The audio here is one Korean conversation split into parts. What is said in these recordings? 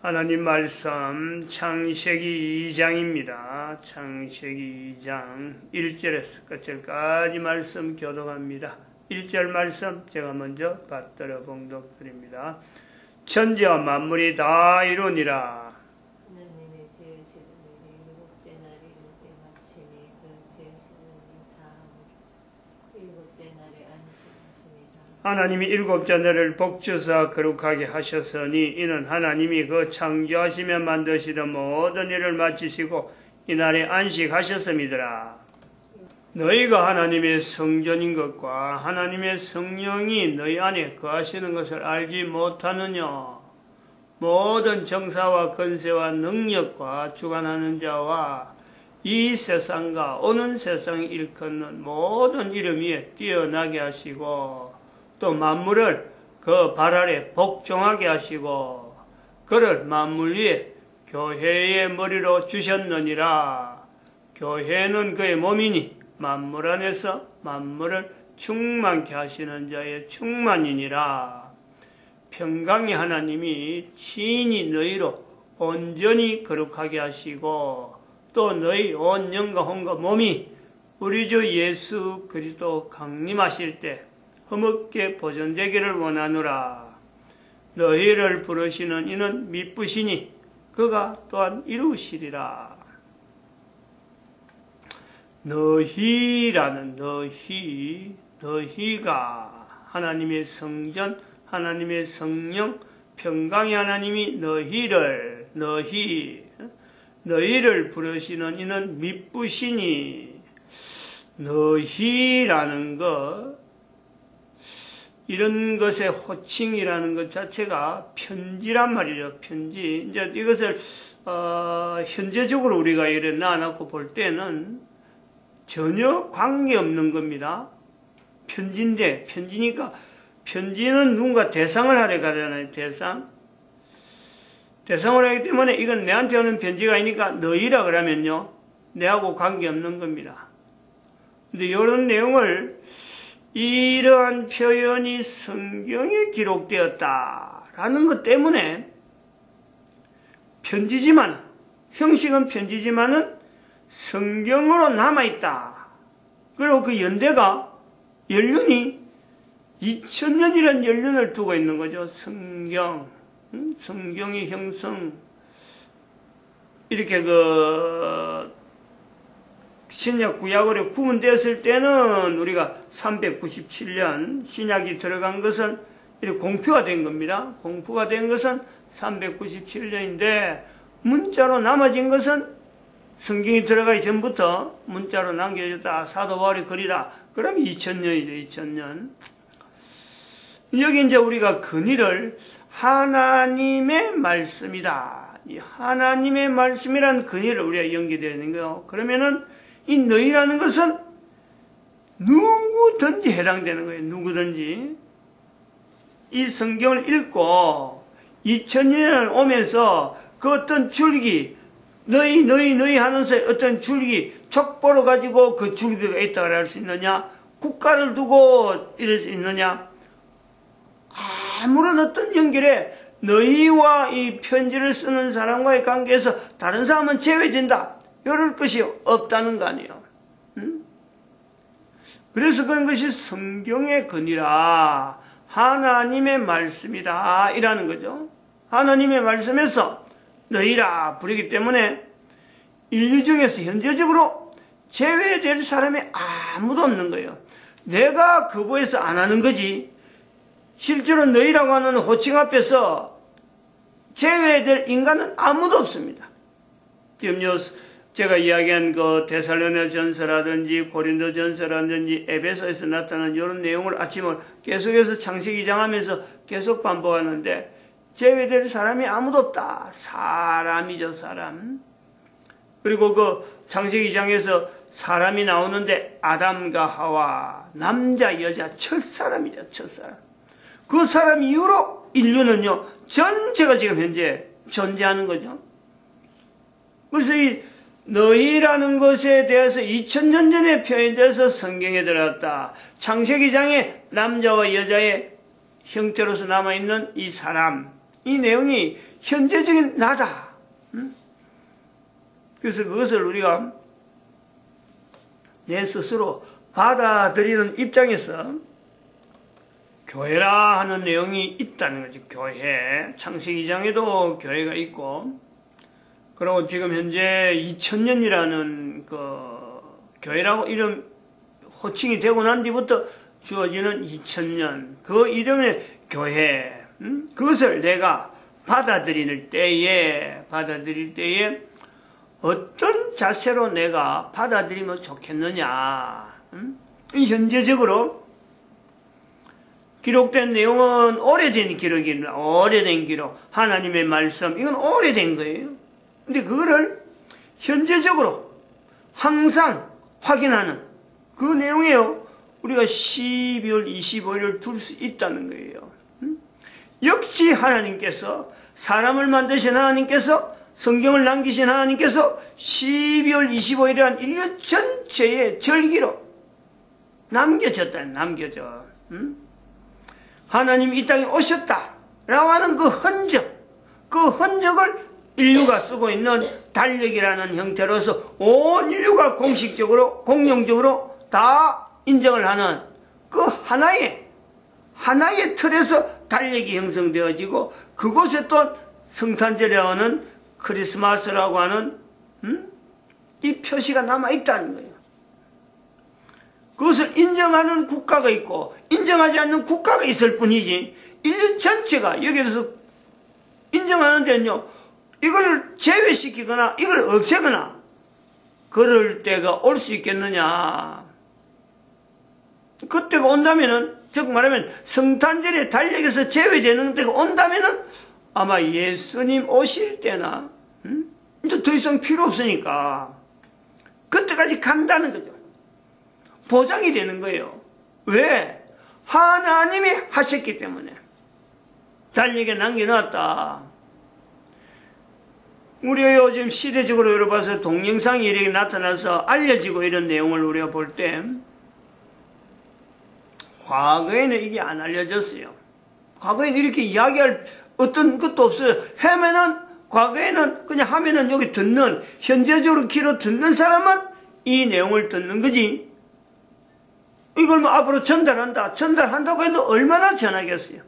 하나님 말씀 창세기 2장입니다. 창세기 2장 1절에서 끝절까지 말씀 교독합니다. 1절 말씀 제가 먼저 받들어 봉독드립니다. 천지와 만물이 다 이루니라. 하나님의 지으시는 일이 일곱째 날이 이를 때 마치니 그 지으시는 일이 다 일곱째 날에 안식하시니라. 하나님이 일곱째 날을 복주사 거룩하게 하셨으니 이는 하나님이 그 창조하시며 만드시던 모든 일을 마치시고 이날에 안식하셨음이더라. 너희가 하나님의 성전인 것과 하나님의 성령이 너희 안에 거하시는 것을 알지 못하느냐. 모든 정사와 권세와 능력과 주관하는 자와 이 세상과 오는 세상을 일컫는 모든 이름 위에 뛰어나게 하시고 또 만물을 그 발 아래 복종하게 하시고 그를 만물 위에 교회의 머리로 주셨느니라. 교회는 그의 몸이니 만물 안에서 만물을 충만케 하시는 자의 충만이니라. 평강의 하나님이 친히 너희로 온전히 거룩하게 하시고 또 너희 온 영과 혼과 몸이 우리 주 예수 그리스도 강림하실 때 흠없게 보존되기를 원하노라. 너희를 부르시는 이는 미쁘시니 그가 또한 이루시리라. 너희라는 너희가 하나님의 성전, 하나님의 성령, 평강의 하나님이 너희를 부르시는 이는 미쁘시니. 너희라는 것, 이런 것의 호칭이라는 것 자체가 편지란 말이죠. 편지. 이제 이것을 현재적으로 우리가 이래 놔놓고 볼 때는 전혀 관계없는 겁니다. 편지인데, 편지니까 편지는 누군가 대상을 하려 가잖아요. 대상을 하기 때문에 이건 내한테 오는 편지가 아니니까 너희라 그러면요, 내하고 관계없는 겁니다. 근데 이런 내용을 이러한 표현이 성경에 기록되었다라는 것 때문에 편지지만, 형식은 편지지만은 성경으로 남아있다. 그리고 그 연륜이 2000년이라는 연륜을 두고 있는 거죠. 성경의 형성. 이렇게 신약 구약으로 구분되었을 때는 우리가 397년 신약이 들어간 것은 이렇게 공표가 된 겁니다. 공표가 된 것은 397년인데 문자로 남아진 것은 성경이 들어가기 전부터 문자로 남겨졌다. 사도 바울의 글이다. 그럼 2000년이죠. 2000년. 여기 이제 우리가 근위를 하나님의 말씀이다. 이 하나님의 말씀이라는 근위를 우리가 연기되는 거예요. 그러면은 이 너희라는 것은 누구든지 해당되는 거예요. 누구든지. 이 성경을 읽고 2000년을 오면서 그 어떤 줄기, 너희 하면서 어떤 줄기, 척보를 가지고 그 줄기가 있다고 할 수 있느냐? 국가를 두고 이럴 수 있느냐? 아무런 어떤 연결에 너희와 이 편지를 쓰는 사람과의 관계에서 다른 사람은 제외된다. 이럴 것이 없다는 거 아니에요. 그래서 그런 것이 성경의 근이라 하나님의 말씀이다 이라는 거죠. 하나님의 말씀에서 너희라 부르기 때문에 인류 중에서 현재적으로 제외될 사람이 아무도 없는 거예요. 내가 거부해서 안 하는 거지 실제로 너희라고 하는 호칭 앞에서 제외될 인간은 아무도 없습니다. 지금 제가 이야기한 그 데살로니가전서라든지 고린도전서라든지 에베소에서 나타난 이런 내용을 아침을 계속해서 창세기 2장 하면서 계속 반복하는데 제외될 사람이 아무도 없다. 사람이죠, 사람. 그리고 그 창세기 2장에서 사람이 나오는데 아담과 하와, 남자, 여자, 첫사람이죠, 첫사람. 그 사람 이후로 인류는요, 전체가 지금 현재 존재하는 거죠. 그래서 이 너희라는 것에 대해서 2000년 전에 표현돼서 성경에 들어갔다. 창세기 2장에 남자와 여자의 형태로서 남아있는 이 사람, 이 내용이 현재적인 나다. 그래서 그것을 우리가 내 스스로 받아들이는 입장에서 교회라 하는 내용이 있다는 거죠. 교회. 창세기 2장에도 교회가 있고, 그리고 지금 현재 2000년이라는 그 교회라고 이름 호칭이 되고 난 뒤부터 주어지는 2000년. 그 이름의 교회. 그것을 내가 받아들일 때에 어떤 자세로 내가 받아들이면 좋겠느냐. 현재적으로 기록된 내용은 오래된 기록입니다. 오래된 기록. 하나님의 말씀. 이건 오래된 거예요. 근데 그거를 현재적으로 항상 확인하는 그 내용이에요. 우리가 12월 25일을 둘 수 있다는 거예요. 역시 하나님께서, 사람을 만드신 하나님께서, 성경을 남기신 하나님께서 12월 25일이란 인류 전체의 절기로 남겨져. 하나님이 이 땅에 오셨다라고 하는 그 흔적을 인류가 쓰고 있는 달력이라는 형태로서 온 인류가 공식적으로, 공용적으로 다 인정을 하는 그 하나의 틀에서 달력이 형성되어지고, 그곳에 또 성탄절이라고 하는, 크리스마스라고 하는 이 표시가 남아있다는 거예요. 그것을 인정하는 국가가 있고 인정하지 않는 국가가 있을 뿐이지, 인류 전체가 여기에서 인정하는 데는요, 이걸 제외시키거나 이걸 없애거나 그럴 때가 올 수 있겠느냐. 그때가 온다면은, 즉 말하면 성탄절의 달력에서 제외되는 때가 온다면은 아마 예수님 오실 때나 이제 더 이상 필요 없으니까 그때까지 간다는 거죠. 보장이 되는 거예요. 왜? 하나님이 하셨기 때문에. 달력에 남겨놨다. 우리가 요즘 시대적으로 열어봐서 동영상이 이렇게 나타나서 알려지고 이런 내용을 우리가 볼 때, 과거에는 이게 안 알려졌어요. 과거에는 이렇게 이야기할 어떤 것도 없어요. 과거에는 그냥 하면은 여기 듣는, 현재적으로 귀로 듣는 사람은 이 내용을 듣는 거지. 이걸 뭐 앞으로 전달한다고 해도 얼마나 전하겠어요.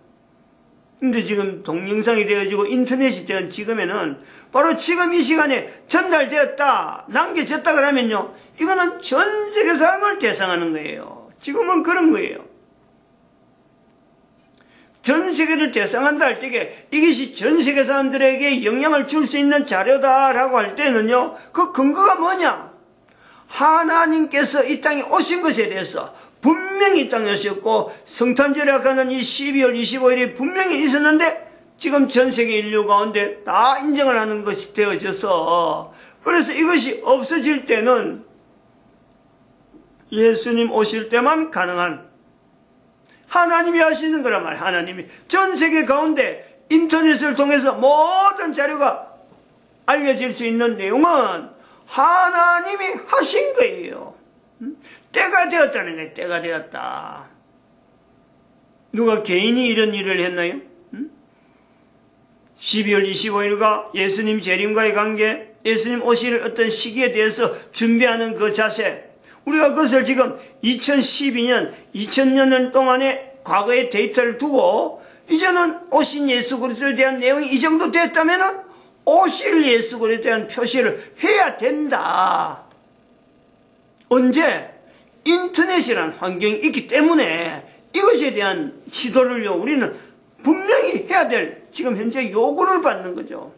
근데 지금 동영상이 되어지고 인터넷이 된 지금에는, 바로 지금 이 시간에 전달되었다, 남겨졌다 그러면요, 이거는 전 세계 사람을 대상하는 거예요. 지금은 그런 거예요. 전 세계를 대상한다 할 때에 이것이 전 세계 사람들에게 영향을 줄 수 있는 자료다라고 할 때는요, 그 근거가 뭐냐? 하나님께서 이 땅에 오신 것에 대해서 분명히 이 땅에 오셨고, 성탄절이라고 하는 이 12월 25일이 분명히 있었는데, 지금 전 세계 인류 가운데 다 인정을 하는 것이 되어져서, 그래서 이것이 없어질 때는 예수님 오실 때만 가능한, 하나님이 하시는 거란 말이에요. 하나님이 전 세계 가운데 인터넷을 통해서 모든 자료가 알려질 수 있는 내용은 하나님이 하신 거예요. 때가 되었다는 거예요. 때가 되었다. 누가 개인이 이런 일을 했나요? 12월 25일과 예수님 재림과의 관계, 예수님 오실 어떤 시기에 대해서 준비하는 그 자세, 우리가 그것을 지금 2012년, 2000년 동안의 과거의 데이터를 두고, 이제는 오신 예수 그리스도에 대한 내용이 이 정도 됐다면 오실 예수 그리스도에 대한 표시를 해야 된다. 언제? 인터넷이라는 환경이 있기 때문에 이것에 대한 시도를요, 우리는 분명히 해야 될, 지금 현재 요구를 받는 거죠.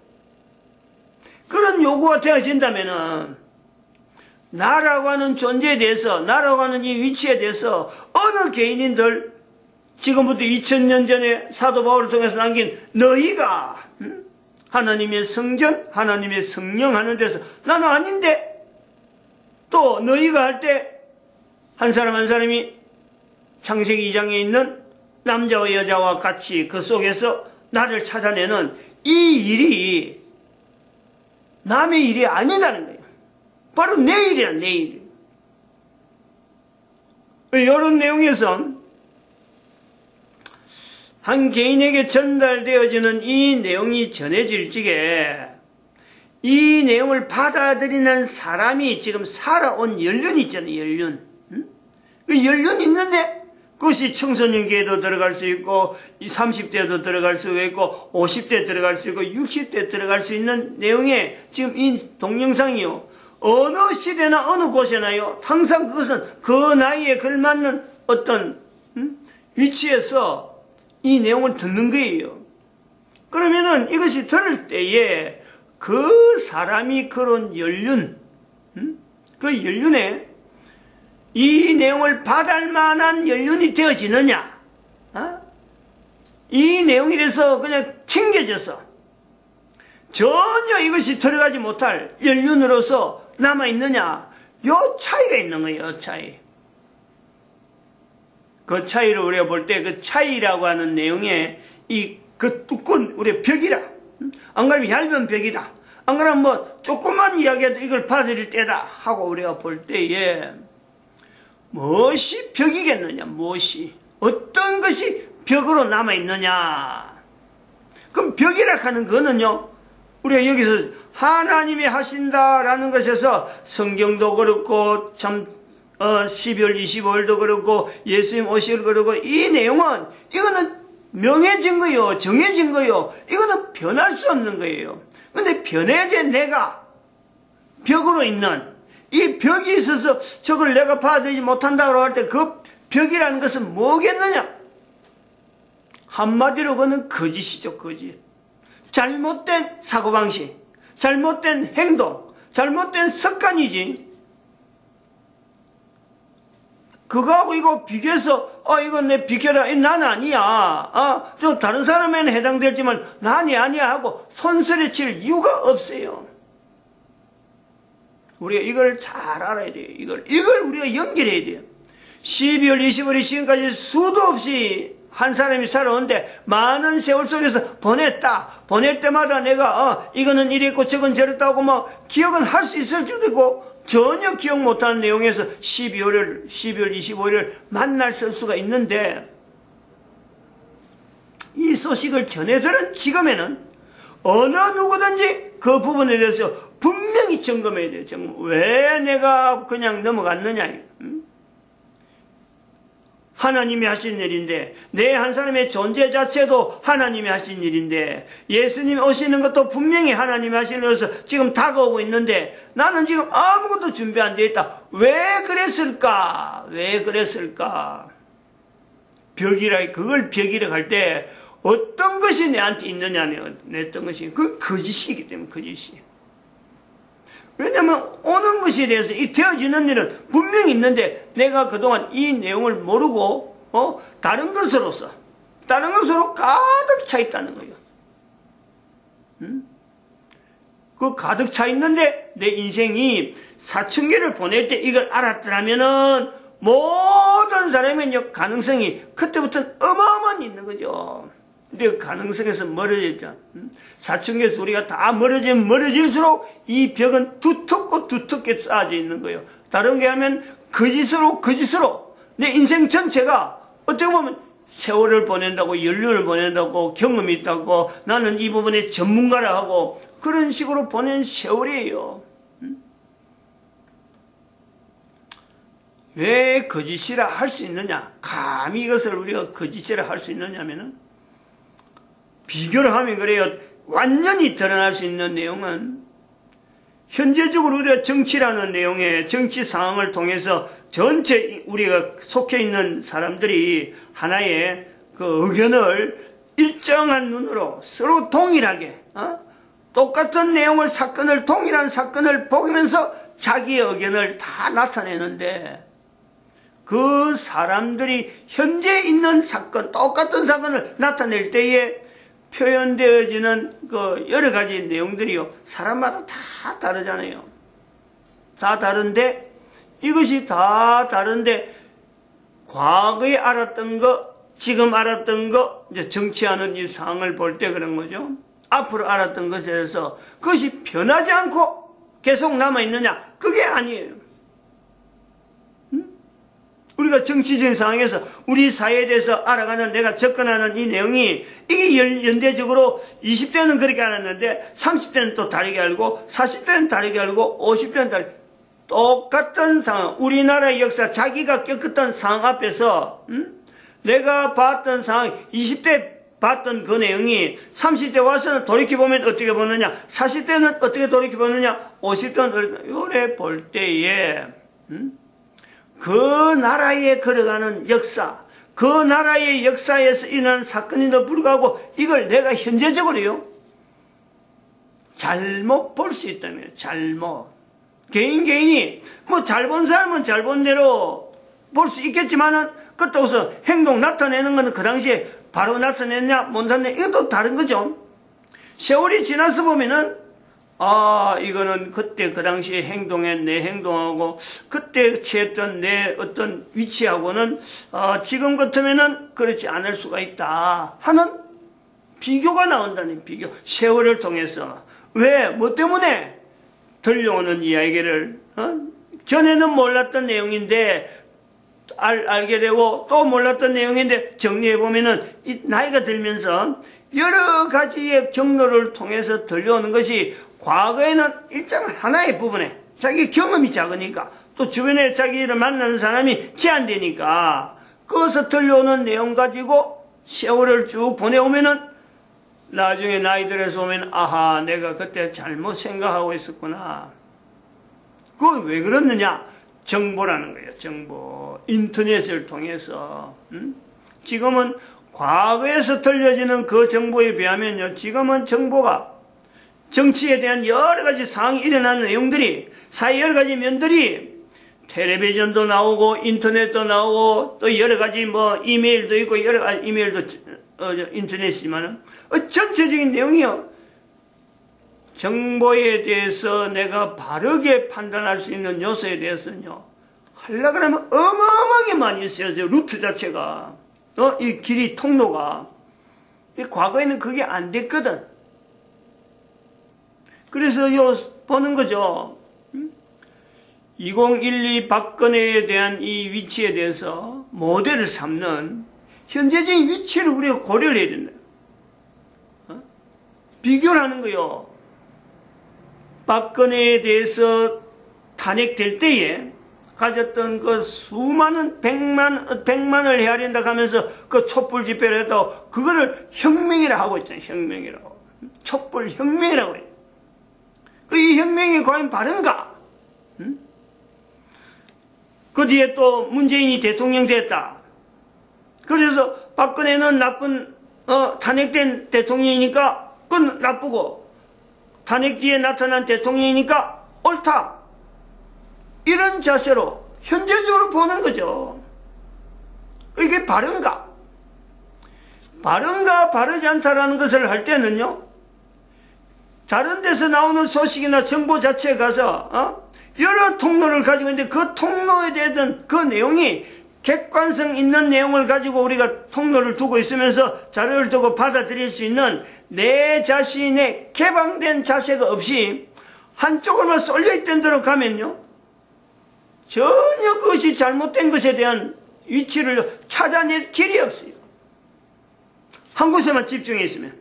그런 요구가 되어진다면은, 나라고 하는 존재에 대해서, 나라고 하는 이 위치에 대해서 어느 개인인들, 지금부터 2000년 전에 사도 바울을 통해서 남긴 너희가 하나님의 성전, 하나님의 성령 하는 데서 나는 아닌데, 또 너희가 할 때 한 사람 한 사람이 창세기 2장에 있는 남자와 여자와 같이 그 속에서 나를 찾아내는 이 일이 남의 일이 아니다는 거예요. 바로 내 일이야, 내 일. 이런 내용에서 한 개인에게 전달되어지는 이 내용이 전해질 적에 이 내용을 받아들이는 사람이 지금 살아온 연륜이 있잖아요. 연륜. 그 연륜이 있는데 그것이 청소년기에도 들어갈 수 있고 30대도 들어갈 수 있고 50대 들어갈 수 있고 60대 들어갈 수 있는 내용에 지금 이 동영상이요. 어느 시대나 어느 곳에나요. 항상 그것은 그 나이에 걸맞는 어떤 위치에서 이 내용을 듣는 거예요. 그러면은 이것이 들을 때에 그 사람이 그런 연륜, 그 연륜에 이 내용을 받을 만한 연륜이 되어지느냐? 이 내용이 돼서 그냥 튕겨져서 전혀 이것이 들어가지 못할 연륜으로서 남아있느냐? 요 차이가 있는 거예요. 요 차이. 그 차이를 우리가 볼 때 그 차이라고 하는 내용에 그 두꺼운 우리의 벽이라. 안 그러면 얇은 벽이다. 안 그러면 뭐 조금만 이야기해도 이걸 받아들일 때다 하고 우리가 볼 때에 무엇이 벽이겠느냐? 무엇이? 어떤 것이 벽으로 남아있느냐? 그럼 벽이라 하는 거는요, 우리가 여기서 하나님이 하신다라는 것에서 성경도 그렇고, 12월 25일도 그렇고, 예수님 오실 그렇고, 이 내용은, 이거는 명해진 거요, 정해진 거요, 이거는 변할 수 없는 거예요. 근데 변해진 내가 벽으로 있는, 이 벽이 있어서 저걸 내가 받아들이지 못한다고 할 때 그 벽이라는 것은 뭐겠느냐? 한마디로 그는 거짓이죠, 거짓. 잘못된 사고방식, 잘못된 행동, 잘못된 습관이지. 그거하고 이거 비교해서, 이건 내 비켜라. 난 아니야. 저 다른 사람에는 해당되지만 난이 아니야 하고 손수레 칠 이유가 없어요. 우리가 이걸 잘 알아야 돼요. 이걸 우리가 연결해야 돼요. 12월 25일이 지금까지 수도 없이 한 사람이 살아오는데 많은 세월 속에서 보냈다. 보낼 때마다 내가 이거는 이랬고 저건 저랬다고 뭐 기억은 할 수 있을지도 있고 전혀 기억 못하는 내용에서 12월 25일을 만날 수가 있는데 이 소식을 전해들은 지금에는 어느 누구든지 그 부분에 대해서 분명히 점검해야 돼요. 왜 내가 그냥 넘어갔느냐. 하나님이 하신 일인데 내 한 사람의 존재 자체도 하나님이 하신 일인데 예수님 오시는 것도 분명히 하나님이 하신 일로서 지금 다가오고 있는데 나는 지금 아무것도 준비 안 돼 있다. 왜 그랬을까? 왜 그랬을까? 그걸 벽이라 할 때 어떤 것이 내한테 있느냐면 어떤 것이 그 거짓이기 때문에 거짓이. 왜냐하면 오는 것에 대해서 이 되어지는 일은 분명히 있는데 내가 그동안 이 내용을 모르고 다른 것으로 가득 차 있다는 거예요. 그 가득 차 있는데 내 인생이 사춘기를 보낼 때 이걸 알았더라면은 모든 사람의 가능성이 그때부터는 어마어마한 있는 거죠. 근데 그 가능성에서 멀어졌죠. 사춘기에서 우리가 다 멀어질수록 이 벽은 두텁고 두텁게 쌓아져 있는 거예요. 다른 게 하면 거짓으로 내 인생 전체가 어떻게 보면 세월을 보낸다고 연륜을 보낸다고 경험이 있다고 나는 이 부분에 전문가라 하고 그런 식으로 보낸 세월이에요. 왜 거짓이라 할 수 있느냐? 감히 이것을 우리가 거짓이라 할 수 있느냐면은 비교를 하면 그래요. 완전히 드러날 수 있는 내용은 현재적으로 우리가 정치라는 내용의 정치 상황을 통해서 전체 우리가 속해 있는 사람들이 하나의 그 의견을 일정한 눈으로 서로 동일하게 똑같은 내용을 동일한 사건을 보면서 자기의 의견을 다 나타내는데 그 사람들이 현재 있는 사건, 똑같은 사건을 나타낼 때에 표현되어지는 그 여러 가지 내용들이요. 사람마다 다 다르잖아요. 다 다른데 이것이 다 다른데 과거에 알았던 거, 지금 알았던 거, 이제 정치하는 이 상황을 볼 때 그런 거죠. 앞으로 알았던 것에 대해서 그것이 변하지 않고 계속 남아있느냐? 그게 아니에요. 우리 우리가 정치적인 상황에서 우리 사회에 대해서 알아가는 내가 접근하는 이 내용이 이게 연대적으로 20대는 그렇게 알았는데 30대는 또 다르게 알고 40대는 다르게 알고 50대는 다르게 똑같은 상황, 우리나라의 역사, 자기가 겪었던 상황 앞에서 내가 봤던 상황, 20대 봤던 그 내용이 30대 와서는 돌이켜보면 어떻게 보느냐, 40대는 어떻게 돌이켜보느냐, 50대는 요래 볼 때에 그 나라에 걸어가는 역사, 그 나라의 역사에서 일어난 사건에도 불구하고 이걸 내가 현재적으로요 잘못 볼 수 있다는 거예요. 잘못. 개인이 뭐 잘 본 사람은 잘 본 대로 볼 수 있겠지만은 그렇다고 해서 행동 나타내는 거는 그 당시에 바로 나타냈냐 못 나타냈냐 이것도 다른 거죠. 세월이 지나서 보면은 이거는 그때 그 당시에 행동한 내 행동하고 그때 취했던 내 어떤 위치하고는 지금 같으면은 그렇지 않을 수가 있다 하는 비교가 나온다는 비교. 세월을 통해서 왜? 뭐 때문에? 들려오는 이야기를 전에는 몰랐던 내용인데 알게 되고 또 몰랐던 내용인데 정리해보면은 이 나이가 들면서 여러 가지의 경로를 통해서 들려오는 것이 과거에는 일정한 하나의 부분에 자기 경험이 작으니까 또 주변에 자기를 만나는 사람이 제한되니까 거기서 들려오는 내용 가지고 세월을 쭉 보내오면은 나중에 나이 들어서 오면 아하 내가 그때 잘못 생각하고 있었구나. 그건 왜 그렇느냐? 정보라는 거예요. 정보. 인터넷을 통해서 지금은 과거에서 들려지는 그 정보에 비하면요 지금은 정보가 정치에 대한 여러 가지 상황이 일어나는 내용들이 사회 여러 가지 면들이 텔레비전도 나오고 인터넷도 나오고 또 여러 가지 뭐 이메일도 있고 여러 가지 이메일도 인터넷이지만은 전체적인 내용이요 정보에 대해서 내가 바르게 판단할 수 있는 요소에 대해서는요 하려고 그러면 어마어마하게 많이 있어요. 루트 자체가 이 길이 통로가 과거에는 그게 안 됐거든. 그래서 요 보는 거죠. 2012 박근혜에 대한 이 위치에 대해서 모델을 삼는 현재적인 위치를 우리가 고려를 해야 된다. 비교를 하는 거요. 박근혜에 대해서 탄핵될 때에 가졌던 그 수많은 백만을 헤아린다 하면서 그 촛불 집회를 해도 그거를 혁명이라 하고 있잖아요. 혁명이라고. 촛불 혁명이라고 해요. 이 혁명이 과연 바른가? 그 뒤에 또 문재인이 대통령 됐다. 그래서 박근혜는 나쁜 탄핵된 대통령이니까 그건 나쁘고 탄핵 뒤에 나타난 대통령이니까 옳다. 이런 자세로 현재적으로 보는 거죠. 이게 바른가? 바른가 바르지 않다라는 것을 할 때는요. 다른 데서 나오는 소식이나 정보 자체에 가서 여러 통로를 가지고 있는데 그 통로에 대한 그 내용이 객관성 있는 내용을 가지고 우리가 통로를 두고 있으면서 자료를 두고 받아들일 수 있는 내 자신의 개방된 자세가 없이 한쪽으로만 쏠려있던 대로 가면요. 전혀 그것이 잘못된 것에 대한 위치를 찾아낼 길이 없어요. 한 곳에만 집중해 있으면.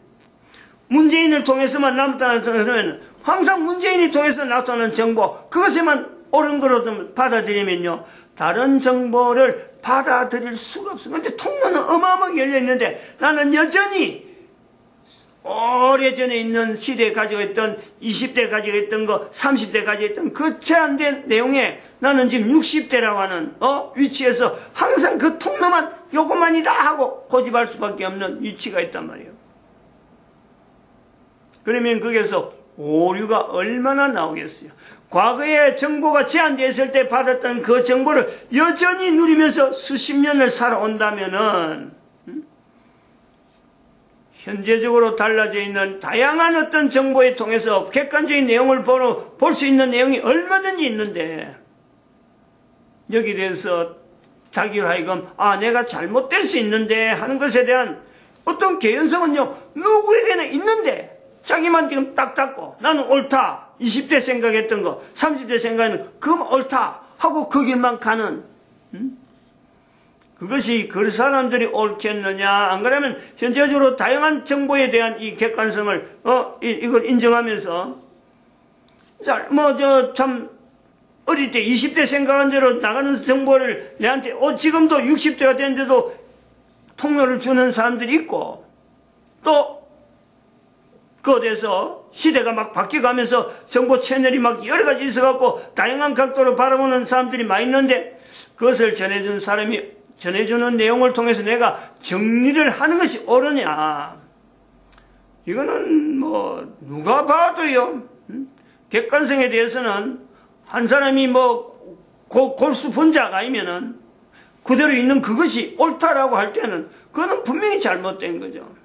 문재인을 통해서만 나타나면 항상 문재인이 통해서 나타나는 정보 그것에만 옳은 거로 받아들이면요. 다른 정보를 받아들일 수가 없어요. 근데 통로는 어마어마하게 열려있는데 나는 여전히 오래전에 있는 시대에 가지고 있던 20대 가지고 있던 거 30대 가지고 있던 그 제한된 내용에 나는 지금 60대라고 하는 위치에서 항상 그 통로만 요것만이다 하고 고집할 수밖에 없는 위치가 있단 말이에요. 그러면 거기에서 오류가 얼마나 나오겠어요. 과거에 정보가 제한되어 있을 때 받았던 그 정보를 여전히 누리면서 수십 년을 살아온다면은 현재적으로 달라져 있는 다양한 어떤 정보에 통해서 객관적인 내용을 볼 수 있는 내용이 얼마든지 있는데 여기에 대해서 자기로 하여금 내가 잘못될 수 있는데 하는 것에 대한 어떤 개연성은요 누구에게나 있는데 자기만 지금 딱 잡고 나는 옳다 20대 생각했던 거 30대 생각하는 그건 옳다 하고 그 길만 가는 그것이 그 사람들이 옳겠느냐? 안 그러면 현재적으로 다양한 정보에 대한 이 객관성을 이걸 인정하면서 참 어릴 때 20대 생각한 대로 나가는 정보를 내한테 지금도 60대가 됐는데도 통로를 주는 사람들이 있고, 또 그곳에서 시대가 막 바뀌어가면서 정보 채널이 막 여러 가지 있어갖고 다양한 각도로 바라보는 사람들이 많이 있는데, 그것을 전해준 사람이 전해주는 내용을 통해서 내가 정리를 하는 것이 옳으냐? 이거는 누가 봐도요, 객관성에 대해서는 한 사람이 골수 분자가 아니면은 그대로 있는 그것이 옳다라고 할 때는 그거는 분명히 잘못된 거죠.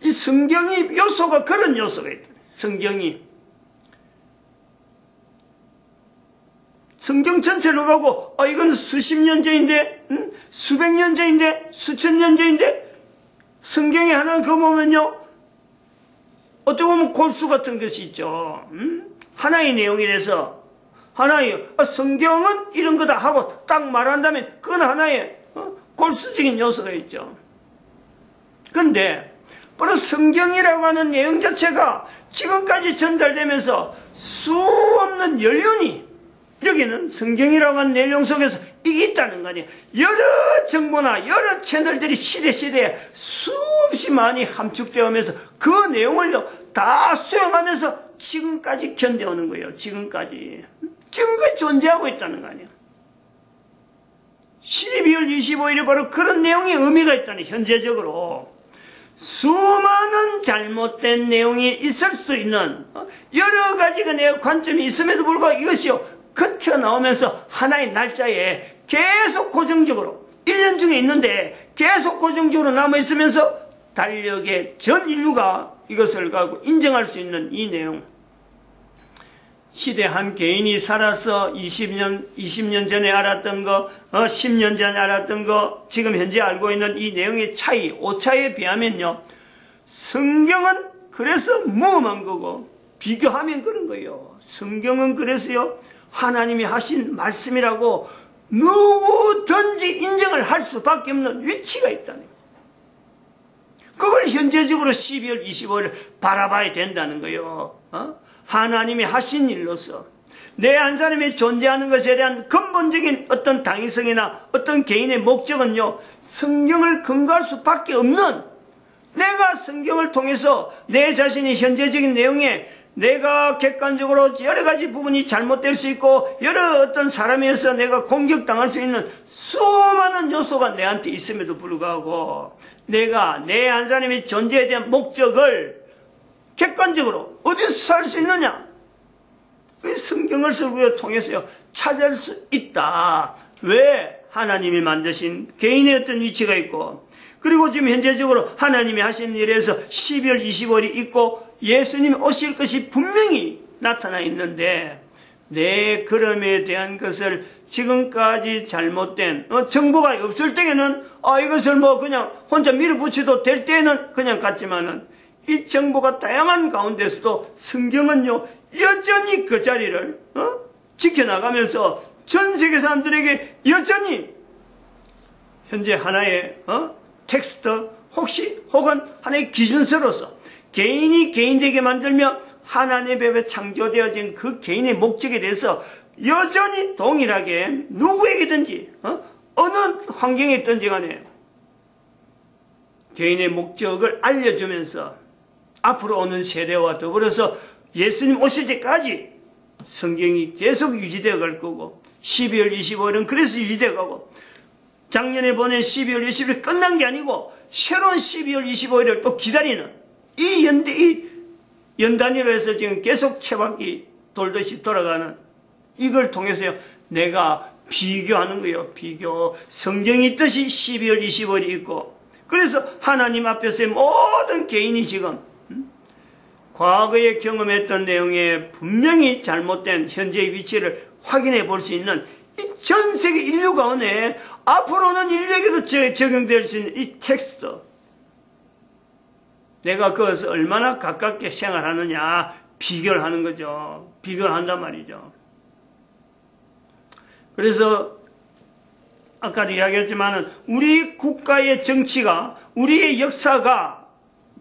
이 성경이 요소가 그런 요소가 있다. 성경 전체로 가고 이건 수십 년 전인데, 수백 년 전인데, 수천 년 전인데, 성경에 하나 그 보면요, 어떻게 보면 골수 같은 것이 있죠. 하나의 내용이라서 하나의 성경은 이런 거다 하고 딱 말한다면 그건 하나의 골수적인 요소가 있죠. 그런데 바로 성경이라고 하는 내용 자체가 지금까지 전달되면서 수없는 연륜이 여기는 성경이라고 하는 내용 속에서 이게 있다는 거 아니에요. 여러 정보나 여러 채널들이 시대에 수없이 많이 함축되어 오면서 그 내용을 다 수용하면서 지금까지 견뎌오는 거예요. 지금까지 존재하고 있다는 거 아니에요. 12월 25일에 바로 그런 내용의 의미가 있다는, 현재적으로 수많은 잘못된 내용이 있을 수도 있는 여러 가지가 내 관점이 있음에도 불구하고 이것이요 거쳐 나오면서 하나의 날짜에 계속 고정적으로 1년 중에 있는데 계속 고정적으로 남아있으면서 달력의 전 인류가 이것을 가지고 인정할 수 있는 이 내용. 시대 한 개인이 살아서 20년 전에 알았던 거, 10년 전에 알았던 거, 지금 현재 알고 있는 이 내용의 차이, 오차에 비하면요, 성경은 그래서 무험한 거고 비교하면 그런 거예요. 성경은 그래서요 하나님이 하신 말씀이라고 누구든지 인정을 할 수밖에 없는 위치가 있다는 거예요. 그걸 현재적으로 12월 25일을 바라봐야 된다는 거예요. 하나님이 하신 일로서 내 한 사람이 존재하는 것에 대한 근본적인 어떤 당위성이나 어떤 개인의 목적은요, 성경을 근거할 수밖에 없는, 내가 성경을 통해서 내 자신이 현재적인 내용에 내가 객관적으로 여러 가지 부분이 잘못될 수 있고 여러 어떤 사람에 의해서 내가 공격당할 수 있는 수많은 요소가 내한테 있음에도 불구하고 내가 내 한 사람의 존재에 대한 목적을 객관적으로 어디서 살 수 있느냐? 성경을 통해서요 찾을 수 있다. 왜? 하나님이 만드신 개인의 어떤 위치가 있고, 그리고 지금 현재적으로 하나님이 하신 일에서 12월 25일이 있고 예수님이 오실 것이 분명히 나타나 있는데, 내 걸음에 대한 것을 지금까지 잘못된 정보가 없을 때에는 이것을 그냥 혼자 밀어붙여도 될 때는 그냥 같지만은, 이 정보가 다양한 가운데서도 성경은요 여전히 그 자리를 지켜나가면서 전 세계 사람들에게 여전히 현재 하나의 텍스트 혹은 하나의 기준서로서 개인이 개인되게 만들며 하나님의 법에 창조되어진 그 개인의 목적에 대해서 여전히 동일하게 누구에게든지 어느 환경에 있든지 간에 개인의 목적을 알려주면서 앞으로 오는 세대와 더불어서 예수님 오실 때까지 성경이 계속 유지되어 갈 거고, 12월 25일은 그래서 유지되어 가고, 작년에 보낸 12월 20일 끝난 게 아니고 새로운 12월 25일을 또 기다리는 이 연단위로 해서 지금 계속 채바퀴 돌듯이 돌아가는, 이걸 통해서요 내가 비교하는 거예요. 비교. 성경이 있듯이 12월 25일이 있고, 그래서 하나님 앞에서의 모든 개인이 지금 과거에 경험했던 내용에 분명히 잘못된 현재의 위치를 확인해 볼 수 있는 이 전 세계 인류 가운데 앞으로는 인류에게도 적용될 수 있는 이 텍스트, 내가 그것을 얼마나 가깝게 생활하느냐 비교를 하는 거죠. 비교를 한단 말이죠. 그래서 아까도 이야기했지만은 우리 국가의 정치가, 우리의 역사가,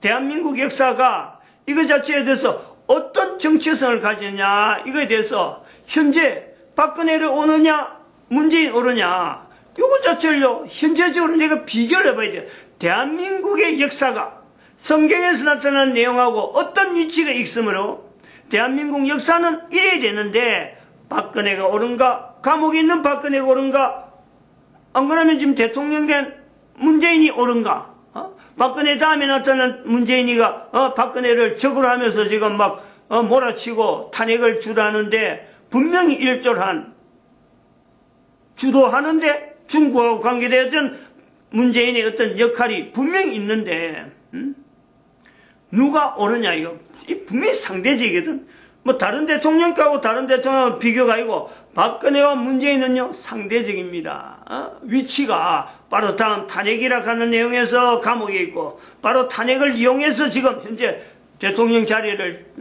대한민국 역사가 이거 자체에 대해서 어떤 정체성을 가지느냐, 이거에 대해서 현재 박근혜를 오느냐, 문재인 오느냐, 이거 자체를요, 현재적으로 내가 비교를 해봐야 돼요. 대한민국의 역사가 성경에서 나타난 내용하고 어떤 위치가 있으므로 대한민국 역사는 이래야 되는데 박근혜가 옳은가? 감옥에 있는 박근혜가 옳은가? 안 그러면 지금 대통령 된 문재인이 옳은가? 박근혜 다음에 나타난 문재인이가 박근혜를 적으로 하면서 지금 막 몰아치고 탄핵을 주도하는데 분명히 일조한 주도하는데 중국하고 관계되었던 문재인의 어떤 역할이 분명히 있는데 누가 옳으냐 이거 분명히 상대적이거든. 뭐 다른 대통령하고 다른 대통령 비교가 아니고 박근혜와 문재인은요 상대적입니다. 위치가 바로 다음 탄핵이라 하는 내용에서 감옥에 있고 바로 탄핵을 이용해서 지금 현재 대통령 자리를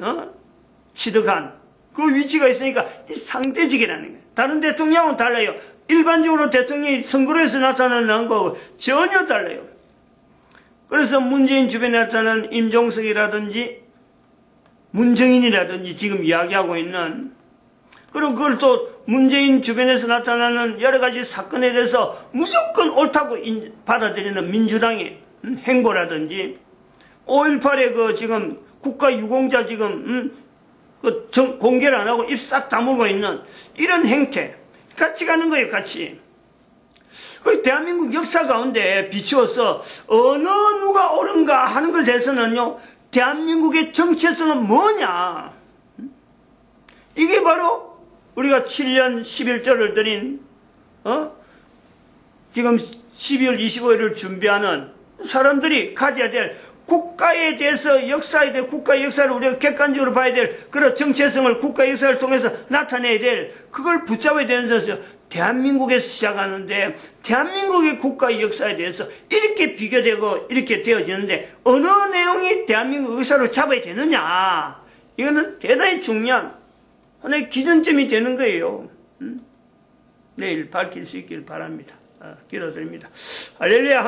취득한 그 위치가 있으니까 상대적이라는 거예요. 다른 대통령은 달라요. 일반적으로 대통령이 선거로 해서 나타나는 거하고 전혀 달라요. 그래서 문재인 주변에 나타나는 임종석이라든지 문정인이라든지 지금 이야기하고 있는, 그리고 그걸 또 문재인 주변에서 나타나는 여러 가지 사건에 대해서 무조건 옳다고 받아들이는 민주당의 행보라든지 5.18의 그 지금 국가 유공자 지금 공개를 안 하고 입 싹 다물고 있는 이런 행태 같이 가는 거예요. 같이. 그 대한민국 역사 가운데 비추어서 어느 누가 옳은가 하는 것에서는요 대한민국의 정체성은 뭐냐? 이게 바로 우리가 7년 11절을 드린 지금 12월 25일을 준비하는 사람들이 가져야 될 국가에 대해서 역사에 대해 국가의 역사를 우리가 객관적으로 봐야 될 그런 정체성을 국가의 역사를 통해서 나타내야 될 그걸 붙잡아야 되는 것이죠. 대한민국에서 시작하는데 대한민국의 국가의 역사에 대해서 이렇게 비교되고 이렇게 되어지는데 어느 내용이 대한민국 역사로 잡아야 되느냐, 이거는 대단히 중요한 하나의 기준점이 되는 거예요. 내일 밝힐 수 있길 바랍니다. 기도드립니다. 할렐루야.